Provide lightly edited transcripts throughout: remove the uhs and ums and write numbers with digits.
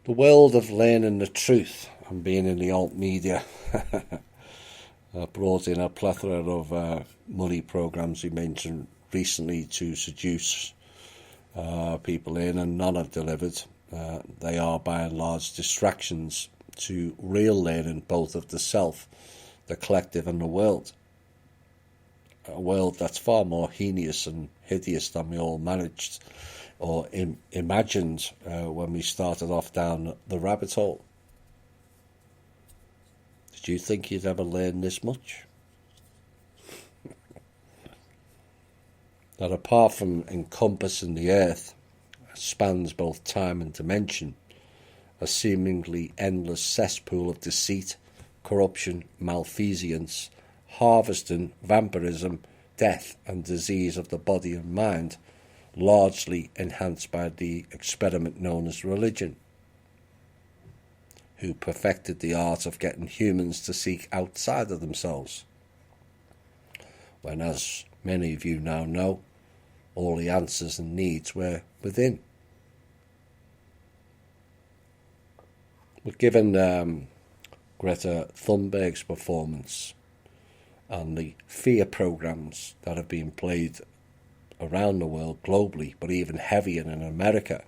The world of learning the truth and being in the alt media brought in a plethora of money programs we mentioned recently to seduce people in, and none have delivered. They are by and large distractions to real learning, both of the self, the collective and the world. A world that's far more heinous and hideous than we all managed or imagined when we started off down the rabbit hole. Did you think you'd ever learn this much? That apart from encompassing the earth, spans both time and dimension, a seemingly endless cesspool of deceit, corruption, malfeasance, harvesting, vampirism, death and disease of the body and mind, largely enhanced by the experiment known as religion, who perfected the art of getting humans to seek outside of themselves, when, as many of you now know, all the answers and needs were within. But given Greta Thunberg's performance and the fear programs that have been played around the world globally, but even heavier in America,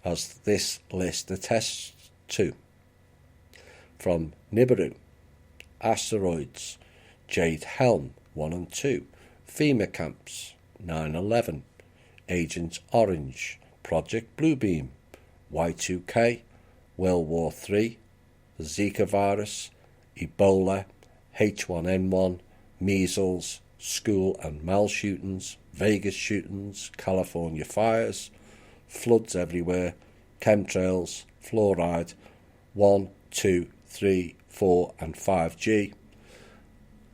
as this list attests to, from Nibiru, asteroids, Jade Helm 1 and 2, FEMA camps, 9/11, Agent Orange, Project Bluebeam, Y2K, World War III, the Zika virus, Ebola, H1N1, measles, school and mall shootings, Vegas shootings, California fires, floods everywhere, chemtrails, fluoride, 1, 2, 3, 4 and 5G.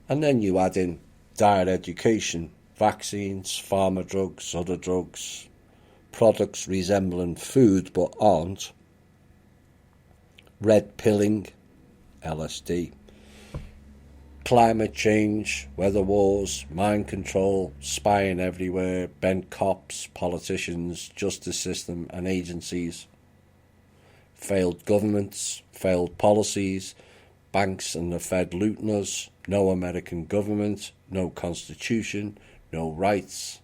And then you add in dire education, vaccines, pharma drugs, other drugs, products resembling food but aren't, red pilling, LSD, climate change, weather wars, mind control, spying everywhere, bent cops, politicians, justice system and agencies, failed governments, failed policies, banks and the Fed looting us, no American government, no constitution, no rights.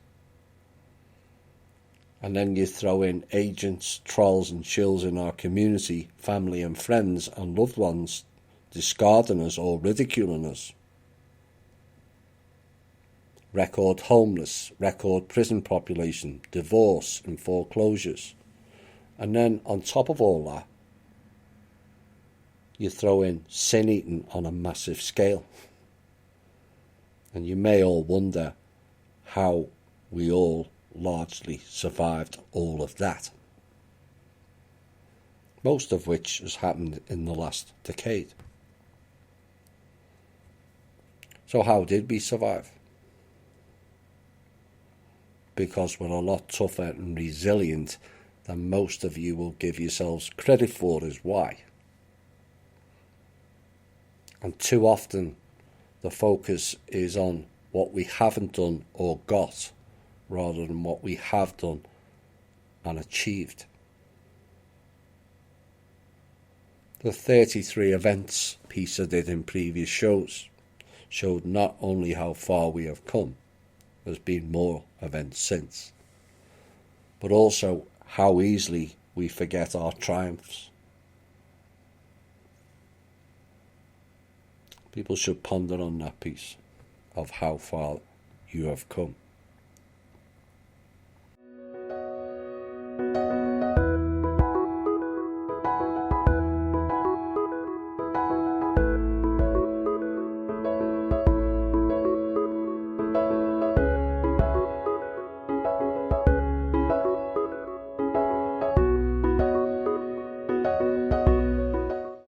And then you throw in agents, trolls and shills in our community, family and friends and loved ones, discarding us or ridiculing us. Record homeless, record prison population, divorce and foreclosures. And then on top of all that, you throw in sin eating on a massive scale. And you may all wonder how we all largely survived all of that, most of which has happened in the last decade. So how did we survive? Because we're a lot tougher and resilient than most of you will give yourselves credit for is why. And too often the focus is on what we haven't done or got, rather than what we have done and achieved. The 33 events piece I did in previous shows showed not only how far we have come, there's been more events since, but also how easily we forget our triumphs. People should ponder on that piece of how far you have come.